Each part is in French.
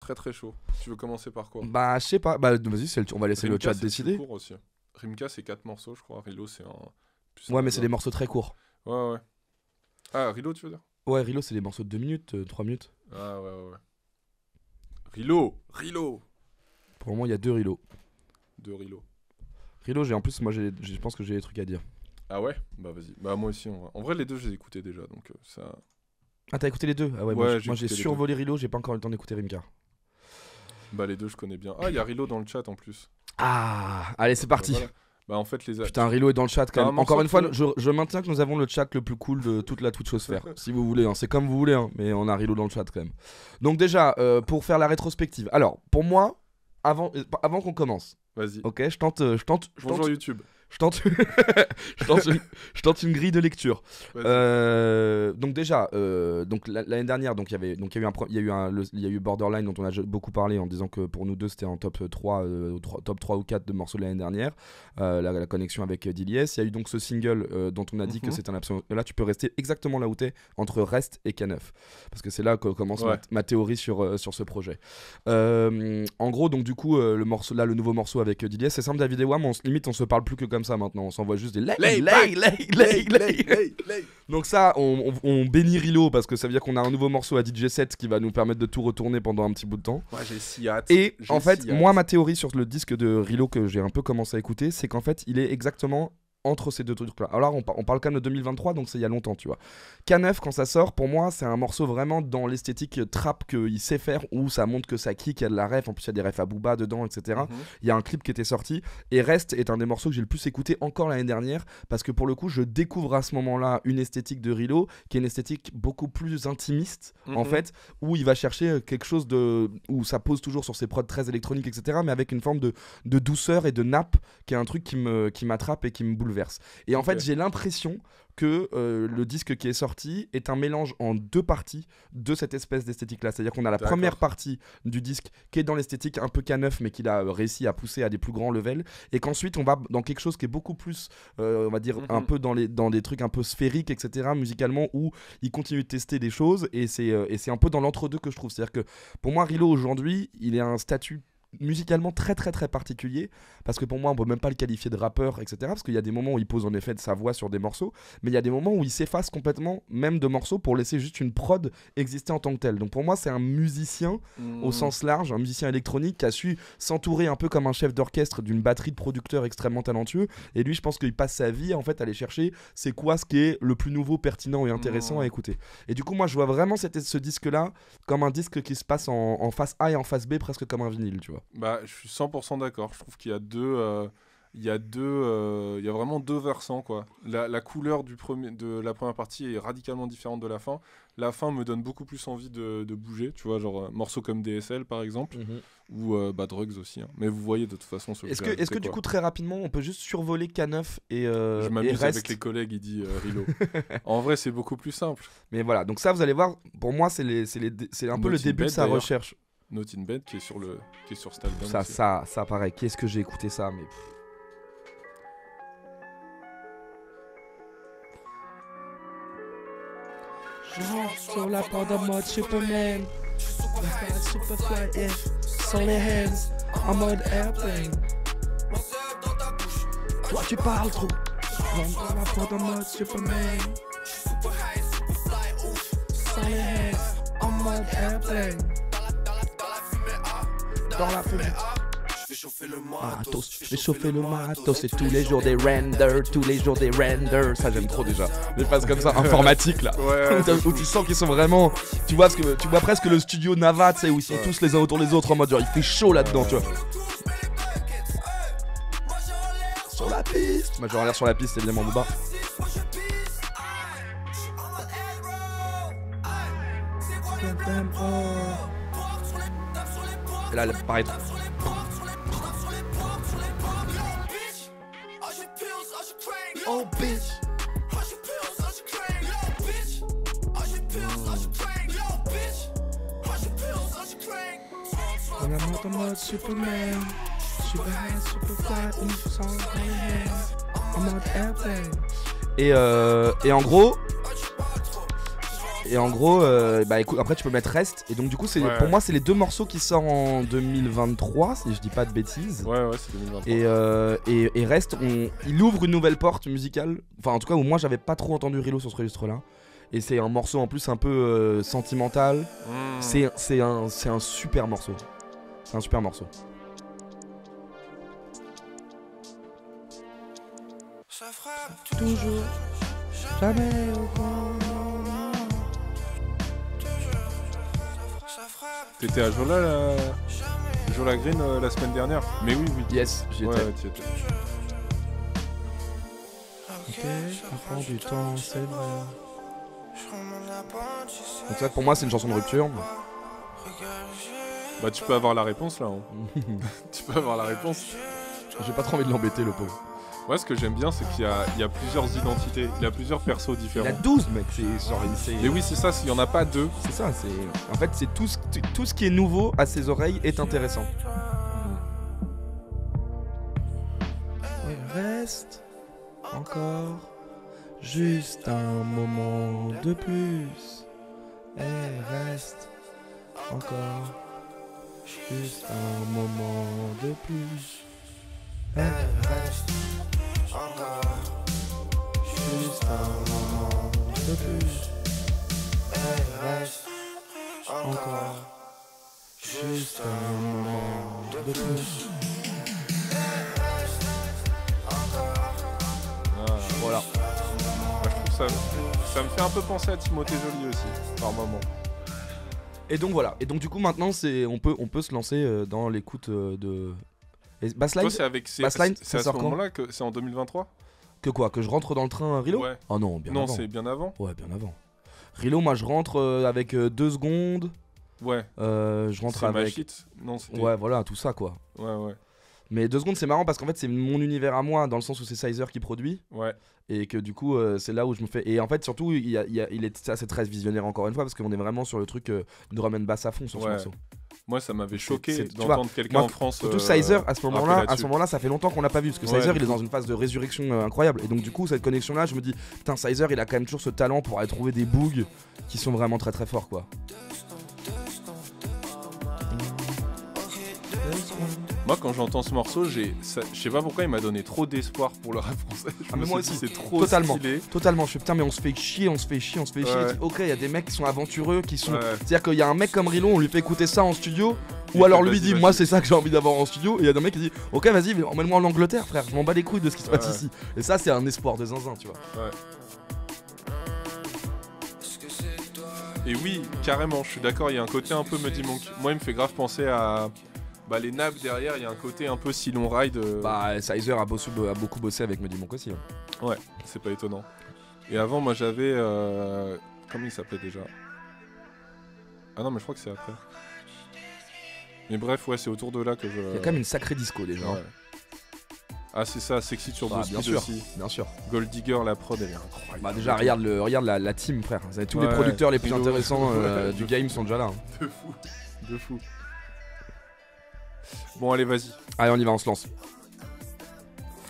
très très chaud. Tu veux commencer par quoi? Bah, je sais pas. Bah, vas-y, on va laisser le chat c'est décider. plus court aussi. Rimka, c'est 4 morceaux, je crois. Rilo, c'est un. Ouais, mais c'est des morceaux très courts. Ouais. Ah, Rilo, tu veux dire? Ouais, Rilo, c'est des morceaux de 2 minutes, 3 minutes. Ah, ouais. Rilo. Pour le moment, il y a 2 Rilo. 2 Rilo. Rilo, je pense que j'ai des trucs à dire. Ah ouais? Bah vas-y. Bah moi aussi, en vrai, les deux, je les ai écoutés déjà, donc ça... Ah, t'as écouté les deux? Ah ouais, Ouais, moi j'ai survolé Rilo, j'ai pas encore eu le temps d'écouter Rimka. Bah les deux, je connais bien. Ah, il y a Rilo dans le chat en plus. Ah, allez, c'est parti. Voilà. Bah en fait, Putain, Rilo est dans le chat quand même. Encore une fois, je maintiens que nous avons le chat le plus cool de toute la Twitchosphère. Si vous voulez, hein. C'est comme vous voulez, hein. Mais on a Rilo dans le chat quand même. Donc déjà, pour faire la rétrospective. Alors, pour moi, avant qu'on commence. Vas-y. Ok, je tente. Bonjour YouTube. Je tente une grille de lecture. Donc déjà, l'année dernière, il y a eu Borderline dont on a beaucoup parlé en disant que pour nous deux c'était en top 3 ou 4 de morceaux de l'année dernière, la connexion avec Dilies. Il y a eu donc ce single dont on a dit que c'était un absolu. Là tu peux rester exactement là où t'es, entre Rest et K9, parce que c'est là que commence ma théorie sur ce projet. En gros, donc du coup le nouveau morceau avec Dilies, c'est simple, David et Wam, on se parle plus que comme ça maintenant, on s'envoie juste des lay. Donc ça, on bénit Rilo parce que ça veut dire qu'on a un nouveau morceau à DJ 7 qui va nous permettre de tout retourner pendant un petit bout de temps. Ouais, j'ai si hâte. Et en fait, moi ma théorie sur le disque de Rilo que j'ai un peu commencé à écouter, c'est qu'en fait, il est exactement entre ces deux trucs là. Alors on parle quand même de 2023, donc c'est il y a longtemps, tu vois. K9 quand ça sort, pour moi c'est un morceau vraiment dans l'esthétique trap qu'il sait faire, où ça montre que ça kick, il y a de la ref, en plus il y a des refs à Booba dedans, etc. Il y a un clip qui était sorti, et Rest est un des morceaux que j'ai le plus écouté encore l'année dernière, parce que pour le coup je découvre à ce moment là une esthétique de Rilo qui est une esthétique beaucoup plus intimiste en fait, où il va chercher quelque chose où ça pose toujours sur ses prods très électroniques, etc., mais avec une forme de douceur et de nappe qui est un truc qui m'attrape et qui me bouleverse. Et en fait, j'ai l'impression que le disque qui est sorti est un mélange en 2 parties de cette espèce d'esthétique-là. C'est-à-dire qu'on a la première partie du disque qui est dans l'esthétique un peu K9, mais qu'il a réussi à pousser à des plus grands levels, et qu'ensuite on va dans quelque chose qui est beaucoup plus, on va dire, un peu dans des trucs un peu sphériques, etc., musicalement, où il continue de tester des choses, et c'est un peu dans l'entre-deux que je trouve. C'est-à-dire que pour moi, Rilo aujourd'hui, il est à un statut musicalement très très très particulier, parce que pour moi on peut même pas le qualifier de rappeur, etc., parce qu'il y a des moments où il pose en effet de sa voix sur des morceaux, mais il y a des moments où il s'efface complètement même de morceaux pour laisser juste une prod exister en tant que telle. Donc pour moi c'est un musicien au sens large, un musicien électronique qui a su s'entourer un peu comme un chef d'orchestre d'une batterie de producteurs extrêmement talentueux, et lui je pense qu'il passe sa vie en fait à aller chercher c'est quoi ce qui est le plus nouveau, pertinent et intéressant à écouter. Et du coup moi je vois vraiment ce disque là comme un disque qui se passe en face A et en face B, presque comme un vinyle, tu vois. Bah, je suis 100% d'accord. Je trouve qu'il y a il y a vraiment 2 versants, quoi. La couleur de la première partie est radicalement différente de la fin. La fin me donne beaucoup plus envie de bouger, tu vois, genre morceaux comme DSL par exemple, ou Drugs aussi. Hein. Mais vous voyez de toute façon ce Est-ce que du coup très rapidement on peut juste survoler K9 et je m'amuse et avec les collègues, il dit Rilo. En vrai c'est beaucoup plus simple. Mais voilà, donc ça vous allez voir, pour moi c'est un peu le début de sa recherche. Not in Bed qui est sur cet album. Ça pareil, qu'est-ce que j'ai écouté ça, mais je rentre sur la porte en mode Superman, Superfly, yeah, sur les hands, en mode airplane. Toi tu parles trop. Je rentre sur la porte en mode Superman, sur les hands, en mode airplane. Dans la fumée. Je vais chauffer le matos, et tous les jours des renders, ça j'aime trop déjà. Des phases comme ça, informatiques là, où tu sens qu'ils sont vraiment, tu vois presque le studio Nava, tu sais, où ils sont tous les uns autour des autres en mode genre il fait chaud là-dedans, tu vois. Sur la piste. Moi je regarde sur la piste, c'est évidemment Booba. Et là, pareil. Oh bitch. On a en mode Superman, Superman, Superfly, en mode airplane. Et en gros, Et en gros, bah écoute, après tu peux mettre Rest. Et donc du coup, pour moi, c'est les 2 morceaux qui sortent en 2023, si je dis pas de bêtises. Ouais, c'est 2023. Et Rest, il ouvre une nouvelle porte musicale. Enfin, en tout cas, où moi j'avais pas trop entendu Rilo sur ce registre-là. Et c'est un morceau en plus un peu sentimental. C'est un super morceau. C'est un super morceau. Toujours, jamais au grand. T'étais à Jola Green la semaine dernière? Mais oui. Yes, j'y étais. Ouais, t'y étais. Ok, ça prend du temps, c'est vrai. Donc ça, pour moi, c'est une chanson de rupture. Bah tu peux avoir la réponse là. Hein. Tu peux avoir la réponse. J'ai pas trop envie de l'embêter, le pauvre. Moi, ce que j'aime bien, c'est qu'il y a plusieurs identités, il y a plusieurs persos différents. Il y a 12 mec, c'est genre Mais oui, c'est ça, s'il y en a pas 2. C'est ça, en fait, c'est tout ce qui est nouveau à ses oreilles est intéressant. Il reste encore juste un moment de plus. Et reste encore juste un moment de plus. Et reste encore juste un moment de plus. Et reste encore juste un moment de plus. Voilà. Moi, je trouve ça me fait un peu penser à Timothée Joly aussi, par moment. Et donc voilà. Et donc du coup maintenant on peut se lancer dans l'écoute de Bassline. Toi, c'est à ce moment-là que c'est en 2023. Que quoi? Que je rentre dans le train Rilo? Ouais. Oh non, bien avant. Non, c'est bien avant. Ouais, bien avant. Rilo, moi je rentre avec 2 secondes. Ouais. Je rentre avec. Non, ouais, voilà, tout ça quoi. Ouais. Mais 2 secondes, c'est marrant parce qu'en fait, c'est mon univers à moi, dans le sens où c'est Sizer qui produit. Ouais. Et que du coup, c'est là où je me fais. Et en fait, surtout, c'est très visionnaire encore une fois, parce qu'on est vraiment sur le truc drum and bass à fond sur ce morceau. Moi, ça m'avait choqué d'entendre quelqu'un en France. Surtout Sizer, à ce moment-là, ça fait longtemps qu'on l'a pas vu. Parce que Sizer, il est dans une phase de résurrection incroyable. Et donc, du coup, cette connexion-là, je me dis, putain, Sizer, il a quand même toujours ce talent pour aller trouver des boogs qui sont vraiment très très forts, quoi. Moi, quand j'entends ce morceau, je sais pas pourquoi il m'a donné trop d'espoir pour le rap français. Mais moi aussi, c'est trop stylé. Totalement. Je fais putain, mais on se fait chier. Ok, il y a des mecs qui sont aventureux, qui sont. C'est-à-dire qu'il y a un mec comme Rilo, on lui fait écouter ça en studio, ou alors lui dit, moi c'est ça que j'ai envie d'avoir en studio. Et il y a des mecs qui disent, ok, vas-y, emmène-moi en Angleterre, frère. Je m'en bats les couilles de ce qui se passe ici. Et ça, c'est un espoir de zinzin, tu vois. Ouais. Et oui, carrément, je suis d'accord. Il y a un côté un peu Muddy Monk. Moi, il me fait grave penser à. Bah les nappes derrière, il y a un côté un peu Silon Ride. Bah Sizer a beaucoup bossé avec Muddy Monk aussi. Ouais, c'est pas étonnant. Et avant, moi j'avais... Comment il s'appelait déjà? Ah non, mais je crois que c'est après. Mais bref, ouais, c'est autour de là que je... Il y a quand même une sacrée disco déjà. Ouais. Ah c'est ça, Sexy sur Speed bien sûr, aussi. Bien sûr. Gold Digger, la prod, elle est incroyable. Bah déjà, regarde la team, frère. Tous les producteurs les plus intéressants du game sont déjà là. Hein. De fou. Bon allez vas-y. Allez on y va, on se lance.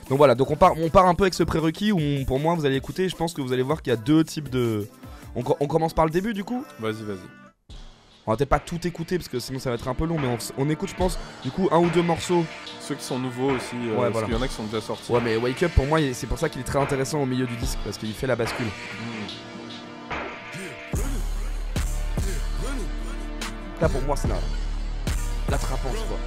Donc voilà, donc on part un peu avec ce prérequis où pour moi vous allez écouter, je pense que vous allez voir qu'il y a 2 types de... On commence par le début du coup. Vas-y. On va peut-être pas tout écouter parce que sinon ça va être un peu long, mais on écoute je pense du coup 1 ou 2 morceaux. Ceux qui sont nouveaux aussi, parce qu'il y en a qui sont déjà sortis. Ouais mais Wake Up pour moi c'est pour ça qu'il est très intéressant au milieu du disque, parce qu'il fait la bascule. Là pour moi c'est la trapance quoi.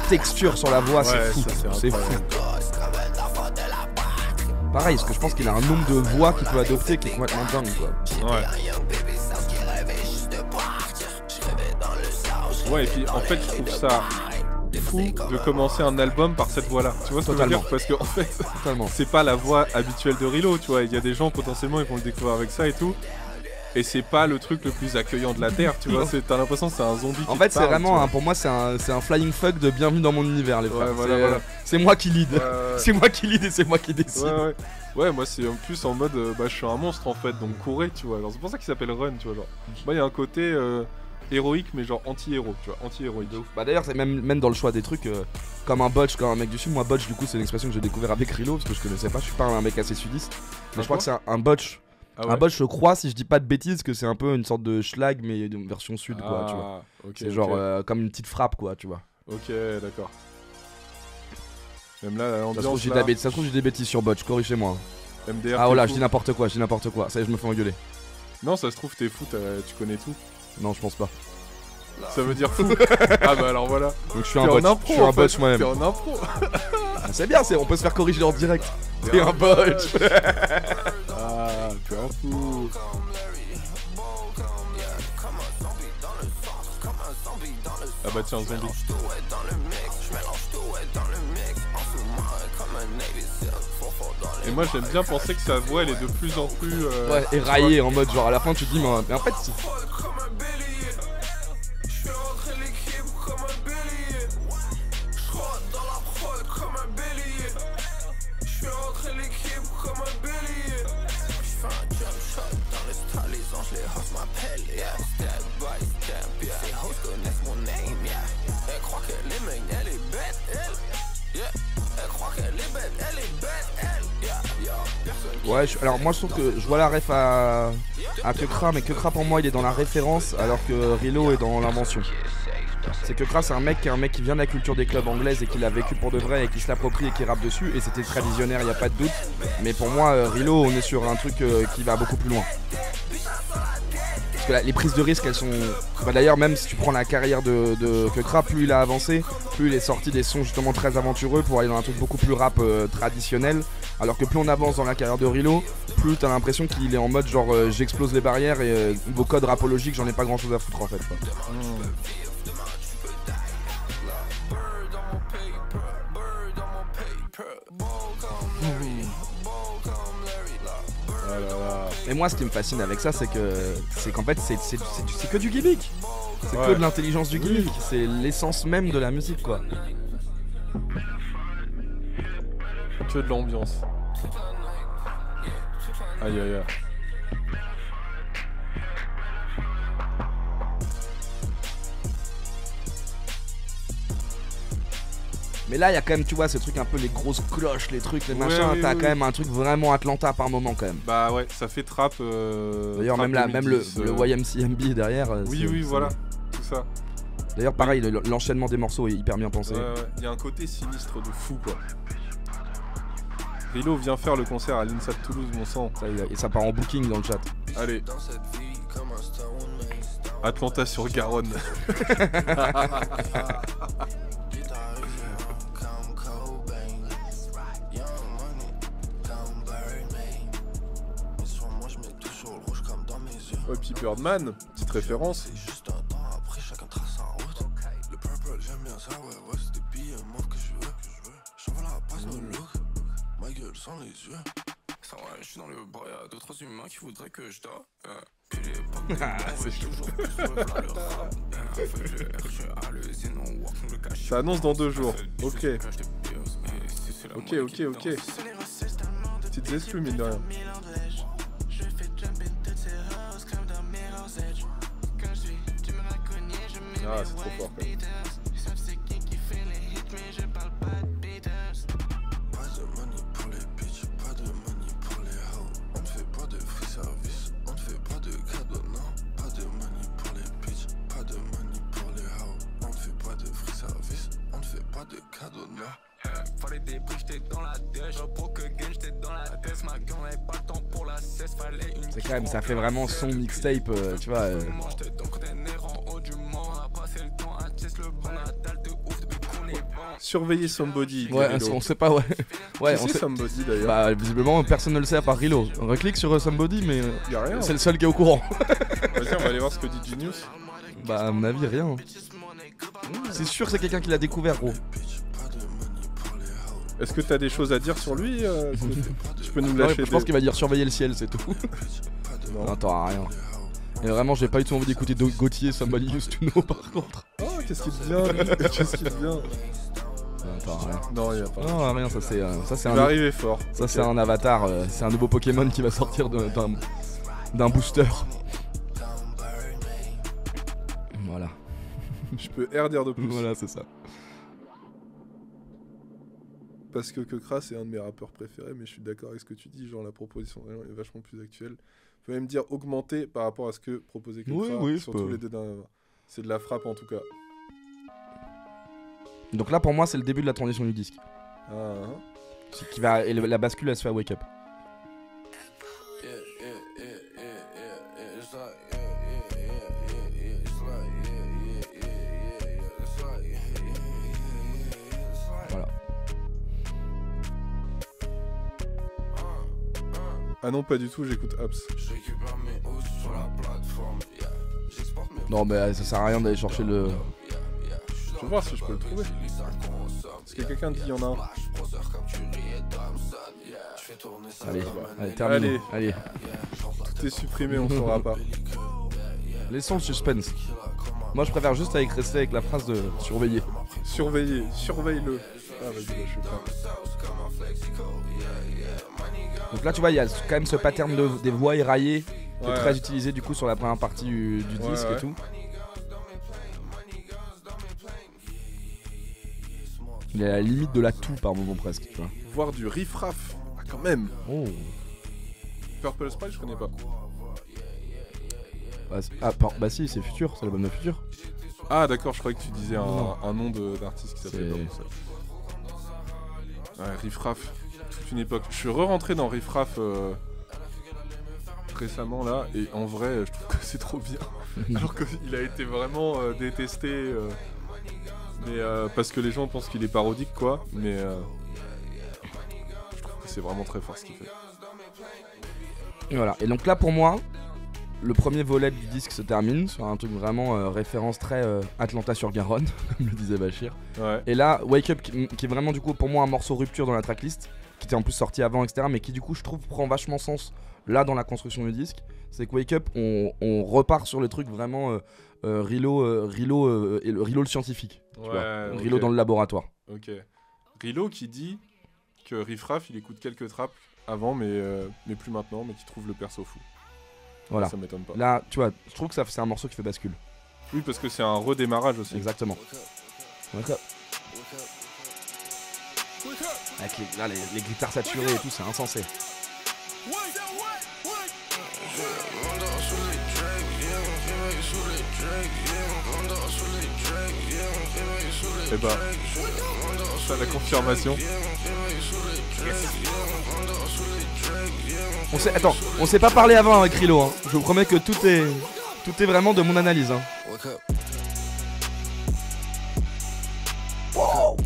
Texture sur la voix, c'est fou, c'est fou. Pareil, parce que je pense qu'il a un nombre de voix qu'il peut adopter qui est complètement dingue quoi. Ouais. Ouais, et puis en fait je trouve ça fou de commencer un album par cette voix-là. Tu vois ce que je veux dire? Parce que en fait, c'est pas la voix habituelle de Rilo, tu vois. Il y a des gens potentiellement ils vont le découvrir avec ça et tout. Et c'est pas le truc le plus accueillant de la Terre, tu vois. T'as l'impression que c'est un zombie. En fait, c'est vraiment, pour moi, c'est un flying fuck de bienvenue dans mon univers, les frères. Voilà. C'est moi qui lead. C'est moi qui lead et c'est moi qui décide. Ouais, moi c'est en plus en mode, je suis un monstre en fait, donc courez, tu vois. Alors c'est pour ça qu'il s'appelle Run, tu vois. Genre, moi il y a un côté héroïque, mais genre anti-héros, tu vois, anti-héroïque. Bah d'ailleurs, c'est même dans le choix des trucs, comme un botch, comme un mec du sud. Moi, botch, du coup, c'est une expression que j'ai découvert avec Rilo, parce que je connaissais pas. Je suis pas un mec assez sudiste, mais je crois que c'est un botch. Ah ouais. Un botch, je crois, si je dis pas de bêtises, que c'est un peu une sorte de schlag, mais une version sud, quoi, tu vois. C'est genre comme une petite frappe, quoi, tu vois. Ok, d'accord. Même là, l'ambiance. Ça se trouve, j'ai des bêtises sur botch, corrigez-moi. MDR. Ah, voilà, je dis n'importe quoi. Ça y est, je me fais engueuler. Non, ça se trouve, t'es fou, tu connais tout. Non, je pense pas. Ça veut dire fou. Ah bah alors voilà. Donc je suis un botch moi-même. T'es en impro. C'est bien, on peut se faire corriger en direct. T'es un botch. Ah, t'es un fou. Ah bah tiens, zombie. Et moi j'aime bien penser que sa voix elle est de plus en plus éraillée en mode genre à la fin tu te dis mais en fait c'est... Ouais, alors moi je trouve que je vois la ref à Kekra, mais Kekra pour moi il est dans la référence alors que Rilo est dans l'invention. C'est que Kekra c'est un mec qui vient de la culture des clubs anglaises et qui l'a vécu pour de vrai et qui se l'approprie et qui rappe dessus, et c'était très visionnaire, il n'y a pas de doute. Mais pour moi Rilo, on est sur un truc qui va beaucoup plus loin. Parce que les prises de risque elles sont... Bah d'ailleurs même si tu prends la carrière de Kekra, plus il a avancé, plus il est sorti des sons justement très aventureux pour aller dans un truc beaucoup plus rap traditionnel. Alors que plus on avance dans la carrière de Rilo, plus t'as l'impression qu'il est en mode genre j'explose les barrières et vos codes rapologiques j'en ai pas grand chose à foutre en fait. Et moi ce qui me fascine avec ça c'est qu'en fait c'est que du gimmick. C'est que de l'intelligence du gimmick. C'est l'essence même de la musique quoi. Que de l'ambiance. Aïe aïe aïe. Mais là il y a quand même tu vois ce truc un peu les grosses cloches, les trucs, les machins, t'as quand même un truc vraiment Atlanta par moment quand même. Bah ouais, ça fait trap. D'ailleurs trap même le YMCMB derrière. Oui voilà, tout ça. D'ailleurs pareil, l'enchaînement des morceaux est hyper bien pensé. Ouais. Il y a un côté sinistre de fou quoi. Rilo vient faire le concert à l'INSA de Toulouse, mon sang. Et ça part en booking dans le chat. Allez. Atlanta sur Garonne. Ouais, puis Birdman, petite référence. Sans les yeux. Ça ouais, je suis dans le bras, y'a d'autres humains qui voudraient que je dors. Puis les c'est chaud. Ça annonce dans 2 jours. Ok. Petites exclus mine de rien. Ah c'est trop fort quand même. C'est quand même, ça fait vraiment son mixtape, tu vois. Surveiller Somebody. Ouais, on sait pas, ouais. Ouais, on sait Somebody d'ailleurs. Bah, visiblement, personne ne le sait à part Rilo. On reclique sur Somebody, mais y a rien. C'est le seul qui est au courant. Vas-y, on va aller voir ce que dit Genius. Bah, à mon avis, rien. C'est sûr que c'est quelqu'un qui l'a découvert, gros. Est-ce que t'as des choses à dire sur lui Tu peux nous Ouais, lâcher je pense qu'il va dire surveiller le ciel, c'est tout. Non. Non, t'auras rien. Et vraiment, j'ai pas du tout envie d'écouter Gauthier, Somebody Used to Know par contre. Oh, qu'est-ce qu'il devient lui Qu'est-ce qu'il devient Non, t'auras rien. Non, il y a pas. Non, rien, ça c'est Il va arriver fort. Ça, Ok. c'est un avatar, c'est un nouveau Pokémon qui va sortir d'un booster. Voilà. Je peux R dire de plus. Voilà, c'est ça. Parce que Kekra c'est un de mes rappeurs préférés, mais je suis d'accord avec ce que tu dis, genre la proposition est vachement plus actuelle. Tu peux même dire augmenter par rapport à ce que proposait Kekra, Oui, je surtout peux. les deux dernières. C'est de la frappe en tout cas. Donc là, pour moi, c'est le début de la transition du disque. Ah, hein. Et la bascule, elle se fait à Wake Up. Voilà. Ah non, pas du tout, j'écoute Apps. Non, mais ça sert à rien d'aller chercher le. Je vais voir si je peux le trouver. Est-ce que quelqu'un dit il y en a un Allez, terminé. Allez. Tout est supprimé, on saura pas. Laissons le suspense. Moi, je préfère juste rester avec la phrase de surveiller. Surveille-le. Ah, vas-y, bah, je suis prêt. Donc là, tu vois, il y a quand même ce pattern des voix éraillées qui est Ouais. très utilisé du coup sur la première partie du disque ouais. et tout. Il est à la limite de la toux par moment presque, tu vois. Voir du riff-raff. Ah, quand même. Oh. Purple Sprite, je connais pas. Bah si, c'est Futur, c'est l'album de Futur. Ah, d'accord, je croyais que tu disais Non. un nom d'artiste qui s'appelait C'est- Purple Sprite. Ouais, riff-raff. Toute une époque. Je suis re-rentré dans riff-raff récemment là, et en vrai, je trouve que c'est trop bien. Alors qu'il a été vraiment détesté. Mais parce que les gens pensent qu'il est parodique, quoi. Mais je trouve que c'est vraiment très fort ce qu'il fait. Et voilà. Et donc là, pour moi, le premier volet du disque se termine sur un truc vraiment référence très Atlanta sur Garonne, comme le disait Bachir. Ouais. Et là, Wake Up, qui est vraiment du coup pour moi un morceau rupture dans la tracklist, qui était en plus sorti avant, etc. Mais qui du coup, je trouve, prend vachement sens là dans la construction du disque. C'est que Wake Up, on repart sur le truc vraiment Rilo le scientifique. Tu vois. ok. Rilo dans le laboratoire. Ok. Rilo qui dit que Riff Raff il écoute quelques traps avant, mais plus maintenant, mais qui trouve le perso fou. Voilà. Ça m'étonne pas. Là, tu vois, je trouve que c'est un morceau qui fait bascule. Oui, parce que c'est un redémarrage aussi. Exactement. Wake Up. Avec les guitares saturées et tout, c'est insensé. Et bah, ça la confirmation. On s'est pas parlé avant avec Rilo, hein. Je vous promets que tout est vraiment de mon analyse, hein. Wow.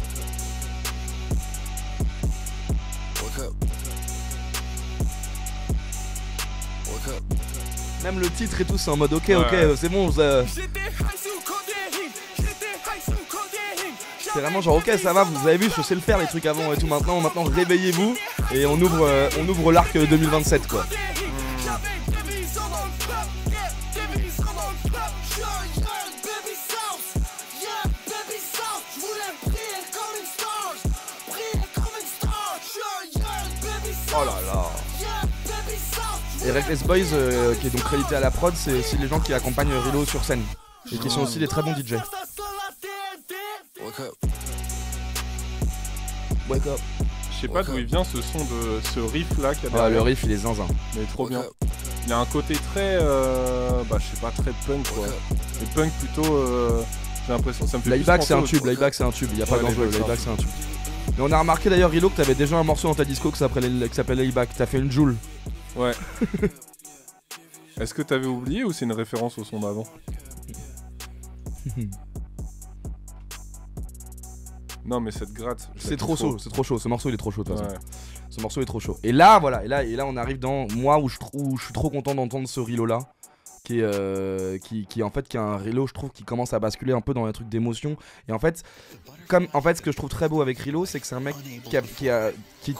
Même le titre et tout, c'est en mode ok, c'est bon. C'est vraiment genre ok, ça va, vous avez vu, je sais le faire les trucs avant et tout. Maintenant réveillez-vous et on ouvre l'arc 2027 quoi. Oh là là. Et Reckless Boys, qui est donc crédité à la prod, c'est aussi les gens qui accompagnent Rilo sur scène et qui sont aussi des très bons DJ. Wake up. Je sais pas d'où il vient ce son de ce riff là qu'il y a Ah, derrière. le riff il est zinzin. Mais trop bien. Il a un côté très bah je sais pas, très punk quoi. Mais punk plutôt j'ai l'impression ça me fait Layback plus c'est un penser au- tube, Layback c'est un tube, il y a pas Ouais, d'enjeu, Layback, Layback c'est un tube. Mais on a remarqué d'ailleurs Rilo que t'avais déjà un morceau dans ta disco qui s'appelle Layback, t'as fait une joule. Ouais. Est-ce que t'avais oublié ou c'est une référence au son d'avant? Non mais cette gratte. je la C'est trop kiffe chaud, c'est trop chaud, ce morceau il est trop chaud de toute façon. Ouais. Ce morceau est trop chaud. Et là voilà, et là on arrive dans moi où je suis trop content d'entendre ce Rilo là. qui en fait qui a un Rilo, je trouve, qui commence à basculer un peu dans les trucs d'émotion. Et en fait, ce que je trouve très beau avec Rilo, c'est que c'est un mec qui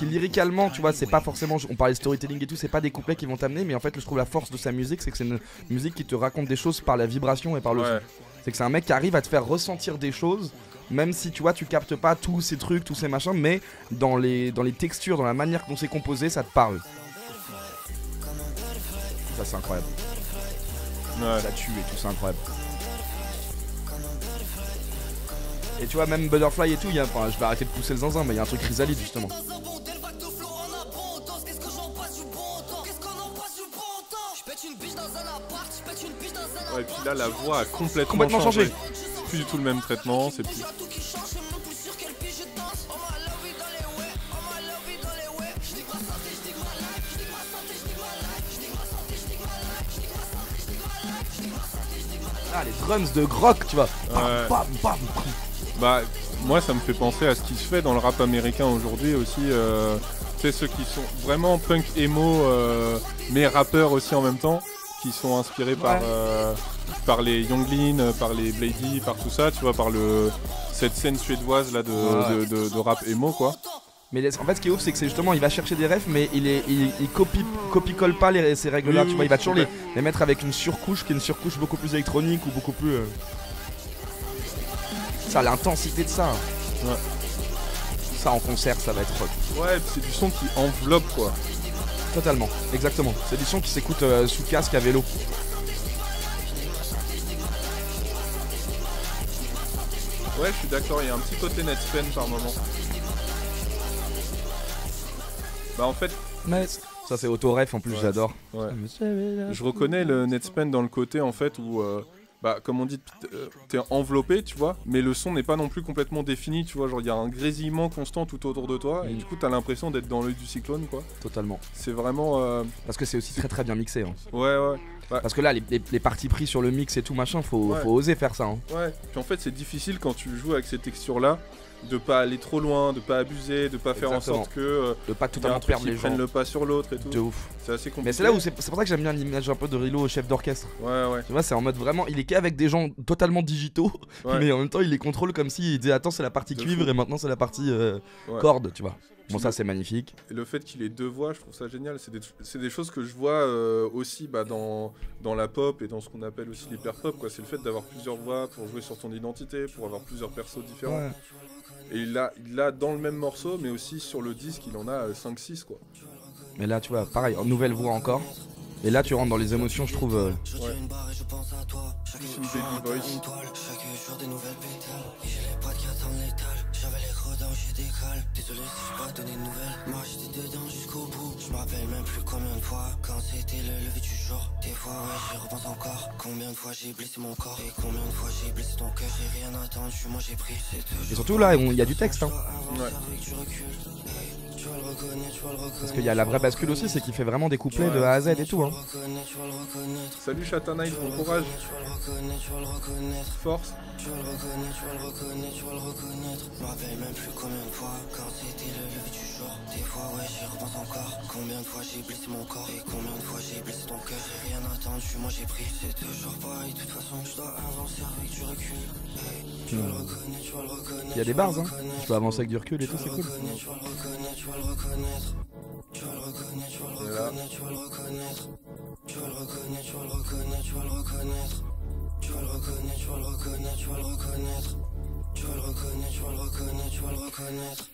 lyricalement, tu vois, c'est pas forcément, on parlait de storytelling et tout, c'est pas des couplets qui vont t'amener, mais en fait je trouve la force de sa musique, c'est que c'est une musique qui te raconte des choses par la vibration et par le son. C'est que c'est un mec qui arrive à te faire ressentir des choses, même si tu vois, tu captes pas tous ces trucs, tous ces machins, mais dans les textures, dans la manière dont c'est composé, ça te parle. Ça c'est incroyable. Ça tue et tout, c'est incroyable. Et tu vois, même Butterfly et tout, enfin, je vais arrêter de pousser le zinzin, mais il y a un truc Chrysalide justement. Ouais, et puis là, la voix a complètement changé. C'est plus du tout le même traitement, c'est plus... Ah, les drums de Grok, tu vois. Bam, bam, bam. Bah, moi, ça me fait penser à ce qui se fait dans le rap américain aujourd'hui aussi. C'est ceux qui sont vraiment punk emo, mais rappeurs aussi en même temps, qui sont inspirés par les Younglin, par les Blady, par tout ça, tu vois, par cette scène suédoise là de rap emo, quoi. Mais en fait, ce qui est ouf, c'est que c'est justement, il va chercher des refs, mais il copie-colle pas ces règles-là, tu vois. Il va toujours les mettre avec une surcouche, qui est une surcouche beaucoup plus électronique ou beaucoup plus. Ça, l'intensité de ça. Ouais. Ça en concert, ça va être rock. Ouais, c'est du son qui enveloppe, quoi. Totalement, exactement. C'est du son qui s'écoute sous casque à vélo. Ouais, je suis d'accord, il y a un petit côté Netspend par moment. Bah en fait... Ça c'est auto-ref en plus, j'adore. Ouais. Je reconnais le Netspend dans le côté en fait où... bah, comme on dit, t'es enveloppé, tu vois, mais le son n'est pas non plus complètement défini, tu vois, genre il y a un grésillement constant tout autour de toi, et du coup t'as l'impression d'être dans l'œil du cyclone, quoi. Totalement. C'est vraiment... Parce que c'est aussi très très bien mixé. Hein. Ouais. Parce que là, les parties pris sur le mix et tout machin, faut oser faire ça. Hein. Ouais, puis en fait c'est difficile quand tu joues avec ces textures-là, de pas aller trop loin, de pas abuser, de pas faire en sorte que... de pas totalement perdre les gens. Prennent le pas sur l'autre et tout. De ouf. C'est assez compliqué. Mais c'est là où c'est pour ça que j'aime bien l'image un peu de Rilo, chef d'orchestre. Ouais. Tu vois, c'est en mode vraiment, il est qu'avec des gens totalement digitaux, mais en même temps il les contrôle comme s'il disait attends c'est la partie cuivre et maintenant c'est la partie corde, tu vois. Bon ça c'est magnifique. Et le fait qu'il ait deux voix, je trouve ça génial. C'est des choses que je vois aussi dans la pop et dans ce qu'on appelle aussi l'hyper pop, quoi. C'est le fait d'avoir plusieurs voix pour jouer sur ton identité, pour avoir plusieurs persos différents. Ouais. Et il a dans le même morceau, mais aussi sur le disque, il en a 5-6, quoi. Mais là, tu vois, pareil, en nouvelle voix encore. Et là, tu rentres dans les émotions, je trouve. Ouais. Baby Voice. J'avais les rodins, j'ai décalé. Désolé si j'ai pas donné de nouvelles. Moi j'étais dedans jusqu'au bout. Je me rappelle même plus combien de fois. Quand c'était le lever du jour. Des fois ouais j'y repense encore. Combien de fois j'ai blessé mon corps. Et combien de fois j'ai blessé ton cœur. J'ai rien attendu, moi j'ai pris. Et surtout là il y a du texte hein. Ouais. Parce qu'il y a la vraie bascule aussi, c'est qu'il fait vraiment des couplets de A à Z et tout hein. Salut Chatanaïs, bon courage. Force. Tu vas le reconnaître. Je me rappelle même plus combien de fois. Quand c'était le lever du jour. Des fois ouais j'y repense encore. Combien de fois j'ai blessé mon corps. Et combien de fois j'ai blessé ton cœur. J'ai rien attendu, moi j'ai pris. C'est toujours pareil, de toute façon je dois avancer avec du recul. Hey, tu vas le reconnaître. Il y a des bars hein. Je peux avancer avec du recul et tout, c'est cool. Tu vas le reconnaître. Tu vas le reconnaître, tu vas le reconnaître, tu vas le reconnaître. Tu vas le reconnaître, tu vas le reconnaître, tu vas le reconnaître. Tu vas le reconnaître, tu vas le reconnaître, tu vas le reconnaître. Tu vas le reconnaître, tu vas le reconnaître, tu vas le reconnaître.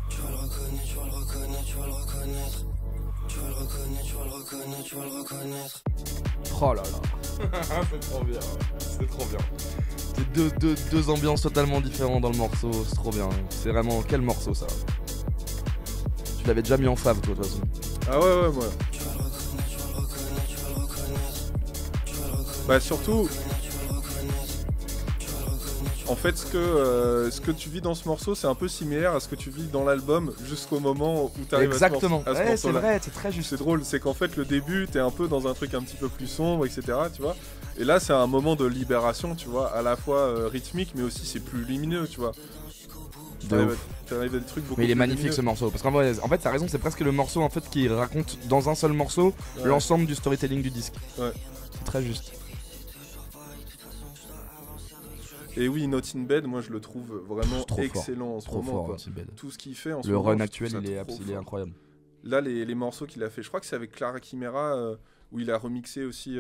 Tu vas le reconnaître, tu vas le reconnaître, tu vas le reconnaître. Tu vas le reconnaître, tu vas le reconnaître, tu vas le reconnaître. Oh là là. C'est trop bien, c'est trop bien. C'est deux ambiances totalement différentes dans le morceau, c'est trop bien. C'est vraiment, quel morceau ça. Tu l'avais déjà mis en fave toi de toute façon. Ah ouais moi. Bah surtout... En fait, ce que tu vis dans ce morceau, c'est un peu similaire à ce que tu vis dans l'album jusqu'au moment où tu arrives à ce morceau-là. Ouais, c'est vrai, c'est très juste. C'est drôle, c'est qu'en fait, le début, t'es un peu dans un truc un petit peu plus sombre, etc., tu vois. Et là, c'est un moment de libération, tu vois, à la fois rythmique, mais aussi c'est plus lumineux, tu vois. T'arrives à des trucs beaucoup Mais il est plus magnifique ce lumineux. morceau. Parce qu'en fait, t'as raison, c'est presque le morceau en fait qui raconte dans un seul morceau Ouais. l'ensemble du storytelling du disque. Ouais. C'est très juste. Et oui, Not in Bed, moi je le trouve vraiment Trop fort. excellent en ce Trop moment. fort, quoi. Naughty Bed. Tout ce qu'il fait en ce Le moment. run je actuel, trouve ça il est, trop il est fort. incroyable. Là, les morceaux qu'il a fait, je crois que c'est avec Clara Chimera, où il a remixé aussi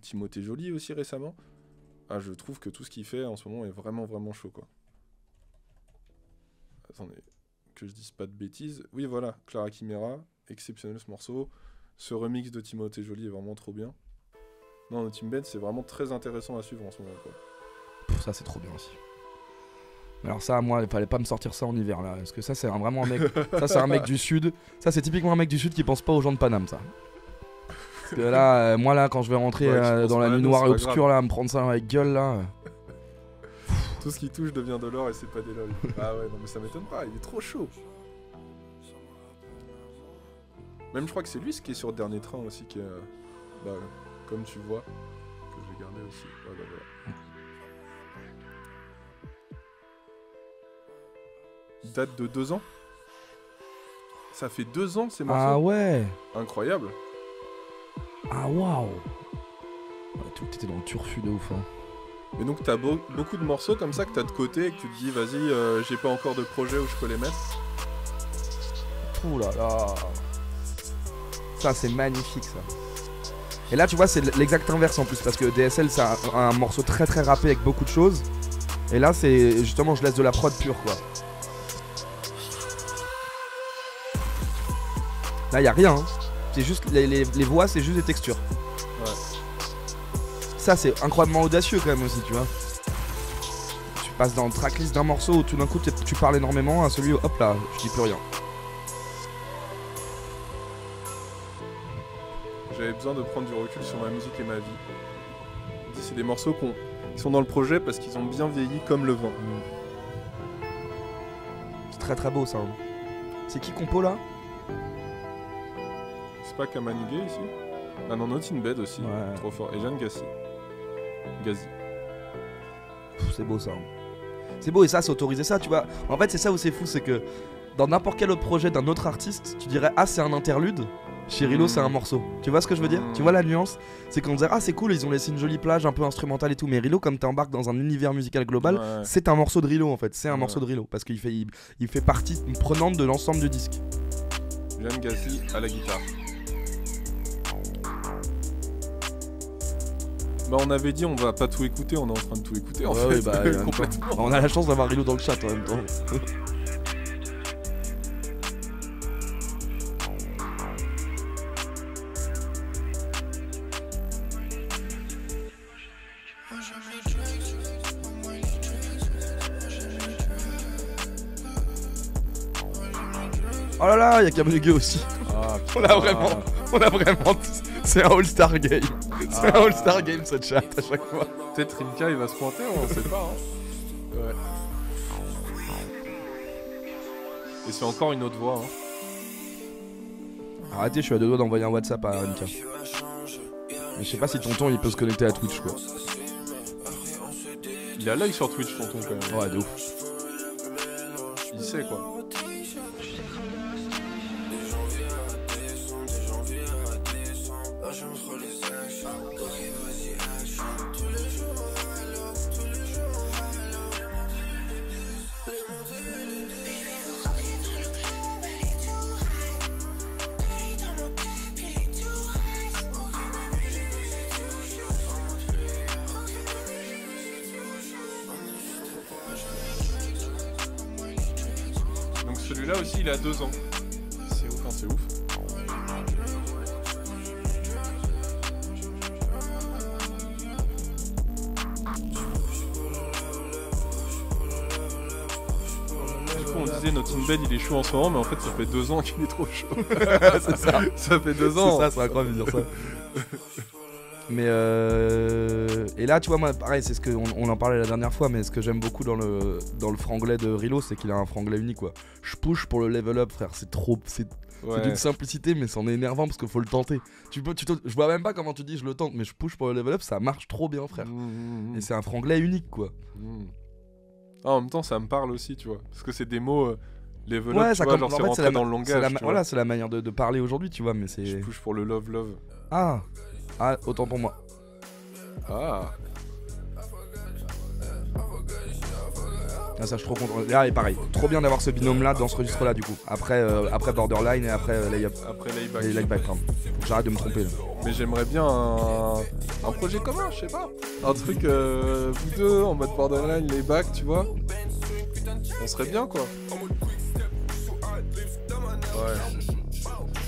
Timothée Joly aussi récemment. Ah, je trouve que tout ce qu'il fait en ce moment est vraiment, vraiment chaud, quoi. Attendez, que je dise pas de bêtises. Oui, voilà, Clara Chimera, exceptionnel ce morceau. Ce remix de Timothée Joly est vraiment trop bien. Non, Not in Bed, c'est vraiment très intéressant à suivre en ce moment, quoi. Ça, c'est trop bien aussi. Alors ça, moi, il fallait pas me sortir ça en hiver là, parce que ça, c'est vraiment un mec. Ça, c'est un mec du sud. Ça, c'est typiquement un mec du sud qui pense pas aux gens de Paname, ça. Parce que là, moi là, quand je vais rentrer Ouais, je pense dans la pas, nuit non, noire et c'est pas obscure là, à me prendre ça dans la gueule là. Tout ce qui touche devient de l'or et c'est pas des lol. Ah ouais, non mais ça m'étonne pas, il est trop chaud. Même je crois que c'est lui ce qui est sur le dernier train aussi, qui est, bah, comme tu vois, que je vais garder aussi. Voilà, voilà. Date de 2 ans. Ça fait 2 ans ces morceaux. Ah ouais. Incroyable. Ah waouh. Ouais, tout était dans le turfu de ouf. Hein. Et donc t'as beaucoup de morceaux comme ça que t'as de côté et que tu te dis vas-y, j'ai pas encore de projet où je peux les mettre. Ouh là là. Ça c'est magnifique ça. Et là tu vois c'est l'exact inverse en plus parce que DSL c'est un morceau très très rappé avec beaucoup de choses. Et là c'est justement je laisse de la prod pure quoi. Là y a rien. Hein. C'est juste les voix, c'est juste des textures. Ouais. Ça c'est incroyablement audacieux quand même aussi tu vois. Tu passes dans le tracklist d'un morceau où tout d'un coup tu parles énormément à celui où hop là je dis plus rien. J'avais besoin de prendre du recul sur ma musique et ma vie. C'est des morceaux qui sont dans le projet parce qu'ils ont bien vieilli comme le vin. C'est très très beau ça. Hein. C'est qui compo là? C'est pas Kamanigé ici? Ah non, Not in Bed aussi, Ouais. trop fort. Et Jeanne Gassi. Gazi. C'est beau ça. Hein. C'est beau et ça c'est autorisé ça tu vois. En fait c'est ça où c'est fou c'est que dans n'importe quel autre projet d'un autre artiste tu dirais ah c'est un interlude. Chez Rilo c'est un morceau. Tu vois ce que je veux dire? Tu vois la nuance? C'est qu'on dirait ah c'est cool ils ont laissé une jolie plage un peu instrumentale et tout mais Rilo comme t'embarques dans un univers musical global Ouais. c'est un morceau de Rilo en fait. C'est un Ouais. morceau de Rilo parce qu'il fait, il fait partie prenante de l'ensemble du disque. Jeanne Gassi à la guitare. Bah on avait dit on va pas tout écouter, on est en train de tout écouter en Ouais, fait. ouais, bah, en même temps, complètement. on a la chance d'avoir Rilo dans le chat en même temps. Oh là là, il y a Kamanege aussi. Ah, On a vraiment. C'est un All-Star Game. C'est un All-Star Game ce chat à chaque fois. Peut-être Rimka il va se pointer, on sait pas. Hein. Ouais. Et c'est encore une autre voix. Hein. Arrêtez, je suis à deux doigts d'envoyer un WhatsApp à Nika. Mais je sais pas si tonton il peut se connecter à Twitch quoi. Il a l'œil sur Twitch tonton quand même. Ouais, de ouf. Il sait quoi. Donc celui-là aussi il a 2 ans. C'est ouf, hein, c'est ouf. Du coup on disait Not in Bed il est chaud en ce moment mais en fait ça fait 2 ans qu'il est trop chaud. C'est ça. Ça fait 2 C'est ans. ça, c'est incroyable de dire ça. Mais et là tu vois moi pareil c'est ce que on en parlait la dernière fois mais ce que j'aime beaucoup dans le franglais de Rilo c'est qu'il a un franglais unique quoi. Je push pour le level up frère c'est trop c'est d'une simplicité mais c'en est énervant parce qu'il faut le tenter. Je vois même pas comment tu dis je le tente mais je push pour le level up ça marche trop bien frère. Et c'est un franglais unique quoi. Ah, en même temps, ça me parle aussi, tu vois. Parce que c'est des mots, level Ouais, up, ça tu vois, comme genre c'est en fait, rentré dans le langage. tu vois. voilà, c'est la manière de parler aujourd'hui, tu vois, mais Je c'est push pour le love. ah autant pour moi. Ah, Ah, ça, je suis trop content. Là, et pareil, trop bien d'avoir ce binôme-là dans ce registre-là, du coup. Après Borderline et après Layback. après Layback. Layback, pardon. Faut que j'arrête de me tromper là. Mais j'aimerais bien un projet commun, je sais pas. Un truc, vous deux, en mode borderline, Layback, tu vois. On serait bien, quoi. Ouais.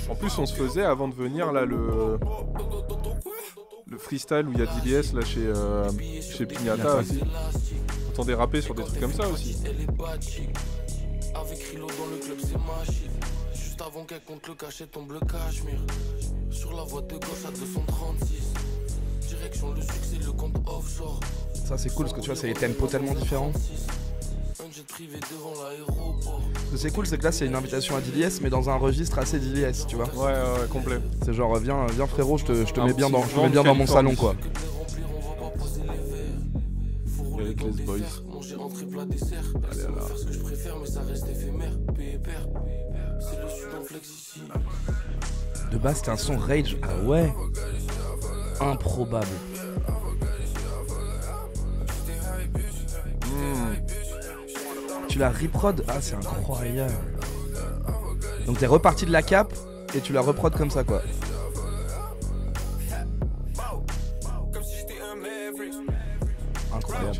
En plus, on se faisait avant de venir, là, le freestyle où il y a DLS, là, chez Pignata aussi. On entendait rapper sur des trucs comme ça aussi. Avec Rilo dans le club, c'est massif. Juste avant qu'elle compte le cachet, tombe le cachemire. Sur la voie de gauche à 236. Direction le succès, le compte offshore. Ça, c'est cool parce que tu vois, c'est des tempos tellement différents. Un jet privé devant l'aéroport. Ce que c'est cool, c'est que là, c'est une invitation à DLS, mais dans un registre assez DLS, tu vois. Ouais, complet. C'est genre, viens frérot, je te Un mets bien petit dans, vent mon salon, quoi. Que de les remplir, on va pas poser les verres. Faut rouler Avec dans les des boys. verres, manger en triple à dessert. Allez, là. Faire ce que je préfère, mais ça reste éphémère. Pépère, c'est le sud en flex ici. De base, c'était un son rage. Ah ouais. Improbable. Tu l'as reprod. Ah, c'est incroyable. Donc t'es reparti de la cape et tu la reprod comme ça, quoi. Incroyable.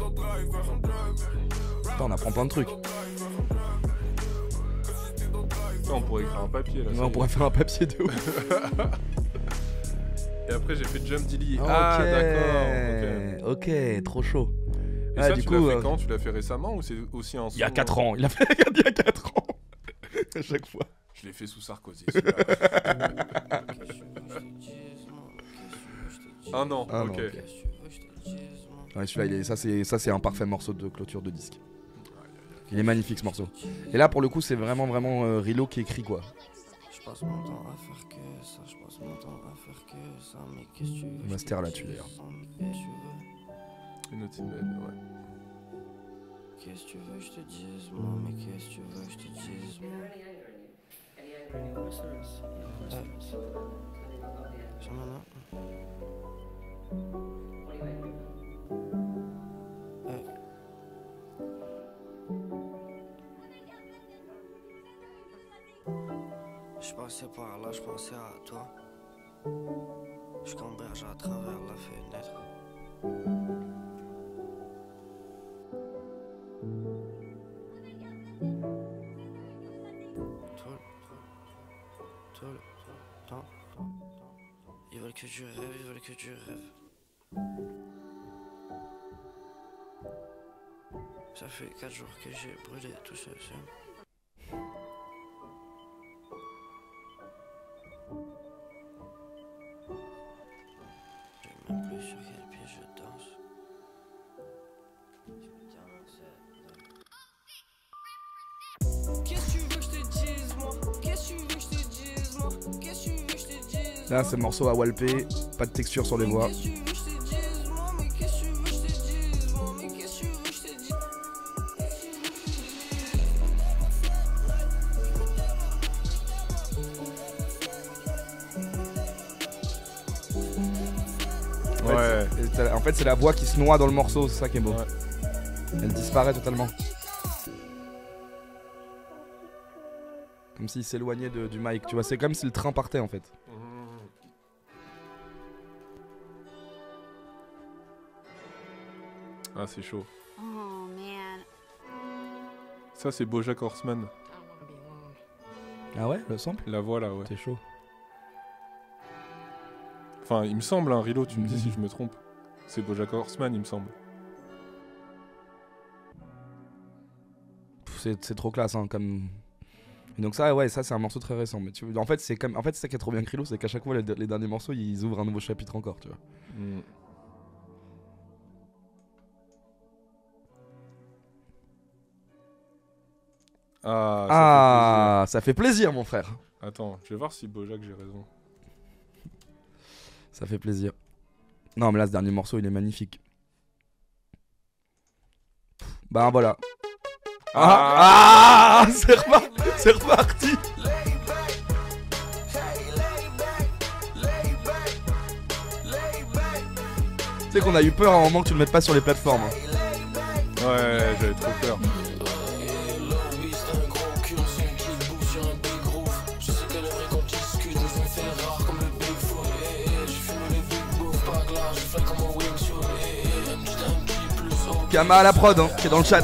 Ok. Putain, on apprend plein de trucs. Ça, on pourrait écrire un papier, là. Ouais, ça on y est. pourrait faire un papier de ouf. Et après, j'ai fait Jump Dilly. Ok. Ah, d'accord. Ok, trop chaud. Et Ouais, ça, du tu coup, l'as fait quand? Tu l'as fait récemment ou c'est aussi un son? Il y a 4 ans. Il a fait il y a 4 ans. À chaque fois. Je l'ai fait sous Sarkozy. celui-là. Un an, Un an, ok. ok. Ouais, celui-là, ça c'est un parfait morceau de clôture de disque. Il est magnifique ce morceau. Et là pour le coup c'est vraiment Rilo qui écrit quoi. Je passe mon temps à faire que ça, je passe mon temps à faire que ça, mais qu'est-ce que tu veux? On va se taire là-dessus, d'ailleurs. Qu'est-ce que tu veux? Une autre email, ouais. Qu'est-ce que tu veux, je te dise, moi, mais qu'est-ce que tu veux, je te dise, moi. J'en ai un. Je passais par là, je pensais à toi. Je camberge à travers la fenêtre. Tout le temps. Ils veulent que tu rêves, ils veulent que tu rêves. Ça fait 4 jours que j'ai brûlé tout seul. Je sais même plus sur quel pied je danse. Qu'est-ce que tu veux que je te dise, moi? Qu'est-ce que tu veux que je te dise, moi? Qu'est-ce que tu veux que je te dise? Là c'est morceau à walper, pas de texture sur les voix. Qu'est-ce que tu veux que je te dise, moi? Mais qu'est-ce que tu veux que je te dise, moi? Mais qu'est-ce que tu veux que je te dise? Ouais. En fait c'est la voix qui se noie dans le morceau, c'est ça qui est beau. Ouais. Elle disparaît totalement. Comme s'il s'éloignait du mic, tu vois, c'est comme si le train partait en fait. Ah, c'est chaud. Oh man. Ça, c'est Bojack Horseman. Ah ouais, le sample? La voix là, ouais. C'est chaud. Enfin, il me semble, hein, Rilo, tu me dis si je me trompe. C'est Bojack Horseman, il me semble. C'est trop classe, hein, comme. Et donc ça, ouais, ça c'est un morceau très récent. Mais en fait, c'est ça qui est trop bien Rilo, c'est qu'à chaque fois les derniers morceaux, ils ouvrent un nouveau chapitre encore, tu vois. Mm. Ah, Ça fait plaisir, mon frère. Attends, je vais voir si Bojack j'ai raison. Ça fait plaisir. Non, mais là, ce dernier morceau, il est magnifique. Bah voilà. Ah, c'est reparti, c'est reparti. Tu sais qu'on a eu peur à un moment que tu le mettes pas sur les plateformes. Hein. Ouais, j'avais trop peur. Kama à la prod, hein, qui est dans le chat.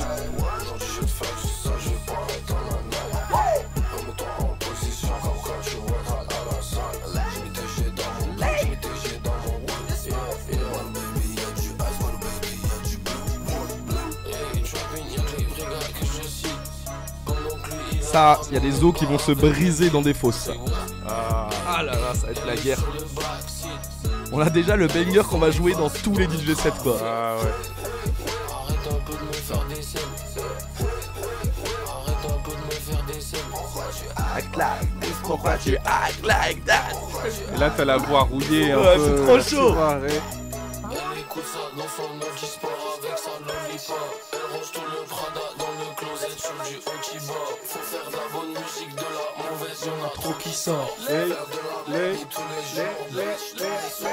Ça, il y a des os qui vont se briser dans des fosses. Ah là là, ça va être la guerre. On a déjà le banger qu'on va jouer dans tous les DJ sets quoi. Ah ouais. Pourquoi tu act like that? Et là t'as la voix rouillée un ouais, peu. c'est trop chaud. Elle écoute ça dans son multisport avec sa lollipop. Elle range tout le Prada dans le closet sur du Okiba. Faut faire de la bonne musique, de la mauvaise, y'en a trop qui sort. Les tous les jours,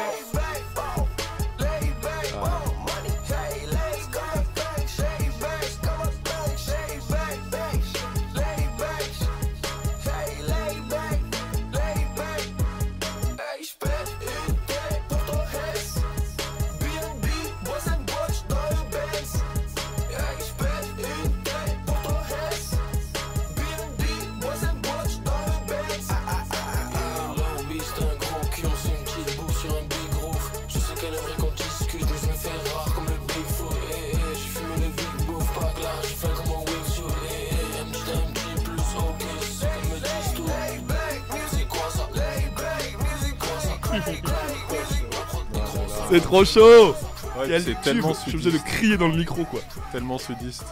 C'est trop chaud. Ouais, c'est tellement je suis obligé de crier dans le micro quoi. Tellement sudiste.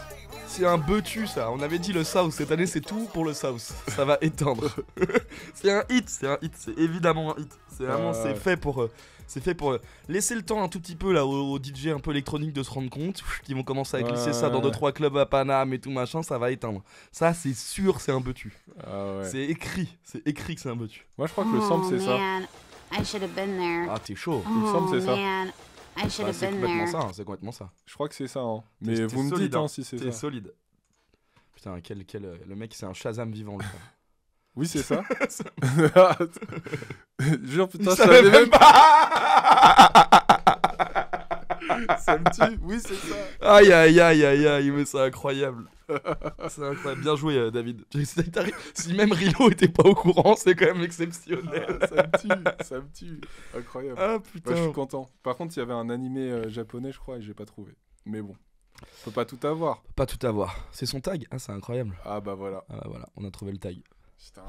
C'est un beutu ça, on avait dit le South, cette année c'est tout pour le South, ça va éteindre. C'est un hit, c'est évidemment un hit. C'est vraiment, c'est fait pour laisser le temps un tout petit peu là aux DJ un peu électroniques de se rendre compte, qui vont commencer à glisser ça dans 2-3 clubs à Paname et tout machin, ça va éteindre. Ça c'est sûr, c'est un beutu. Ah ouais. C'est écrit que c'est un beutu. Moi je crois que le sample c'est ça. I should have been there. Ah t'es chaud. Il me semble que c'est ça. Man, I should Bah, have c'est been complètement there. ça, c'est complètement ça. Je crois que c'est ça. Hein. Mais T'es vous me solide, dites hein, hein. si c'est T'es ça. solide. Putain, le mec c'est un Shazam vivant le frère. Oui c'est ça. Jure putain, je savais savais même pas. Ça me tue. Oui c'est ça. Aïe aïe aïe aïe aïe, mais c'est incroyable. C'est incroyable. Bien joué David. Si même Rilo était pas au courant, c'est quand même exceptionnel. Ça me tue. Incroyable. Ah Bah, putain. je suis content. Par contre, il y avait un animé japonais, je crois, et j'ai pas trouvé. Mais bon, on peut pas tout avoir. Pas tout avoir. C'est son tag. Ah, c'est incroyable. Ah bah voilà. Ah, voilà, on a trouvé le tag. Putain.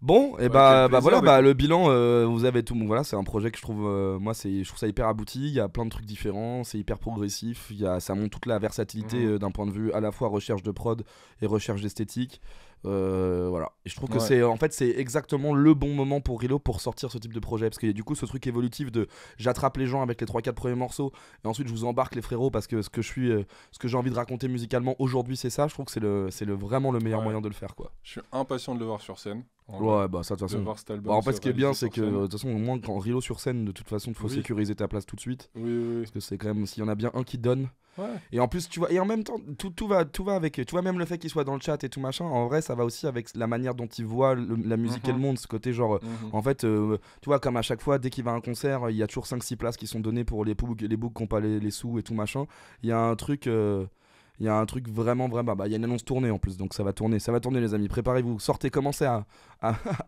Bon, et Ouais, bah quel plaisir voilà, avec- bah le bilan, vous avez tout. Bon, voilà, c'est un projet que je trouve, je trouve ça hyper abouti. Il y a plein de trucs différents, c'est hyper progressif. Ça montre toute la versatilité d'un point de vue à la fois recherche de prod et recherche d'esthétique. Voilà. Et je trouve que Ouais. c'est exactement le bon moment pour Rilo pour sortir ce type de projet, parce qu'il y a du coup ce truc évolutif de j'attrape les gens avec les 3-4 premiers morceaux et ensuite je vous embarque les frérots parce que ce que j'ai envie de raconter musicalement aujourd'hui c'est ça. Je trouve que c'est vraiment le meilleur Ouais. moyen de le faire quoi. Je suis impatient de le voir sur scène. Ouais, bah ça de toute De façon. voir cet album. Bah, en fait, se ce qui est bien, réaliser c'est sur que scène. de toute façon, au moins, quand Rilo sur scène, de toute façon, il faut Oui. sécuriser ta place tout de suite. Oui. Parce que c'est quand même, s'il y en a bien un qui donne. Ouais. Et en plus, tu vois, et en même temps, tout va avec. Tu vois, même le fait qu'il soit dans le chat et tout machin, en vrai, ça va aussi avec la manière dont il voit la musique et le monde. Ce côté, genre, Mhm. en fait, tu vois, comme à chaque fois, dès qu'il va à un concert, il y a toujours 5-6 places qui sont données pour les books qui n'ont pas les sous et tout machin. Il y a un truc. Il y a un truc vraiment. Bah, il y a une annonce tournée en plus, donc ça va tourner les amis. Préparez-vous, sortez, commencez à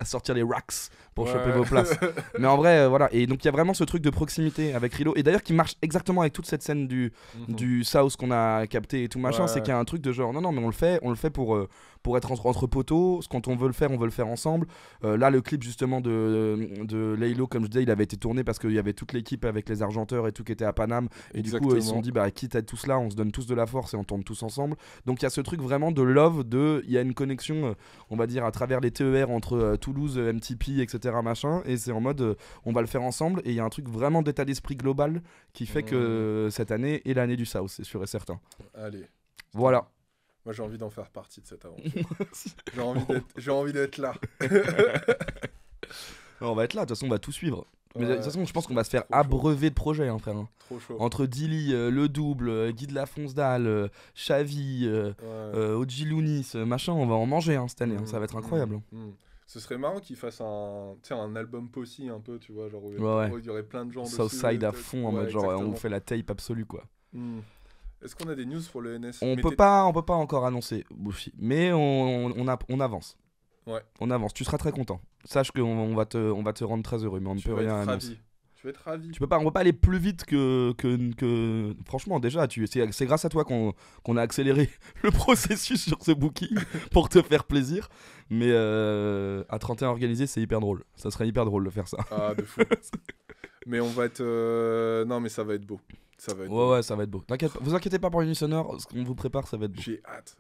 sortir les racks pour Ouais. choper vos places. Mais en vrai, voilà. Et donc il y a vraiment ce truc de proximité avec Rilo. Et d'ailleurs qui marche exactement avec toute cette scène du South qu'on a capté et tout machin. Ouais. C'est qu'il y a un truc de genre, non, mais on le fait pour être entre poteaux. Quand on veut le faire ensemble. Là, le clip justement de Laylo, comme je disais, il avait été tourné parce qu'il y avait toute l'équipe avec les argenteurs et tout qui était à Paname. Et du coup, ils se sont dit, bah, quitte à tous là, on se donne tous de la force et on tourne tous ensemble. Donc il y a ce truc vraiment de love, il y a une connexion, on va dire, à travers les TER entre Toulouse, MTP, etc. machin. Et c'est en mode, on va le faire ensemble. Et il y a un truc vraiment d'état d'esprit global qui fait que cette année est l'année du South, c'est sûr et certain. Allez. Voilà. Moi, j'ai envie d'en faire partie de cette aventure. J'ai envie d'être là. On va être là, de toute façon, on va tout suivre. Mais de Ouais, toute façon, je pense qu'on va se faire trop chaud. abreuver de projets, hein, frère. Trop chaud. Entre Dilly, Le Double, Guy de la Fonsdal, Xavi, Ouais. Oji Lounis, machin, on va en manger cette année. Ça va être incroyable. Ce serait marrant qu'ils fassent un album Posse un peu, tu vois, genre où Ouais. il y aurait plein de gens dessus. Southside à fond, en Ouais, mode genre, on exactement. vous fait la tape absolue, quoi. Est-ce qu'on a des news pour le NS? On Mais peut pas encore annoncer, Buffy, mais on avance. Ouais. On avance, tu seras très content. Sache qu'on va te rendre très heureux, mais on ne Tu peut vas rien être annoncer. ravi. Tu vas être ravi. On peut pas aller plus vite que... Franchement, déjà, c'est grâce à toi qu'on a accéléré le processus sur ce booking pour te faire plaisir. Mais à 31 organisé, c'est hyper drôle. Ça serait hyper drôle de faire ça. Ah, de fou. Mais on va être... Non, mais ça va être beau. Ça va être beau. Ouais, ça va être beau. Vous inquiétez pas pour Unisonor, ce qu'on vous prépare, ça va être beau. J'ai hâte.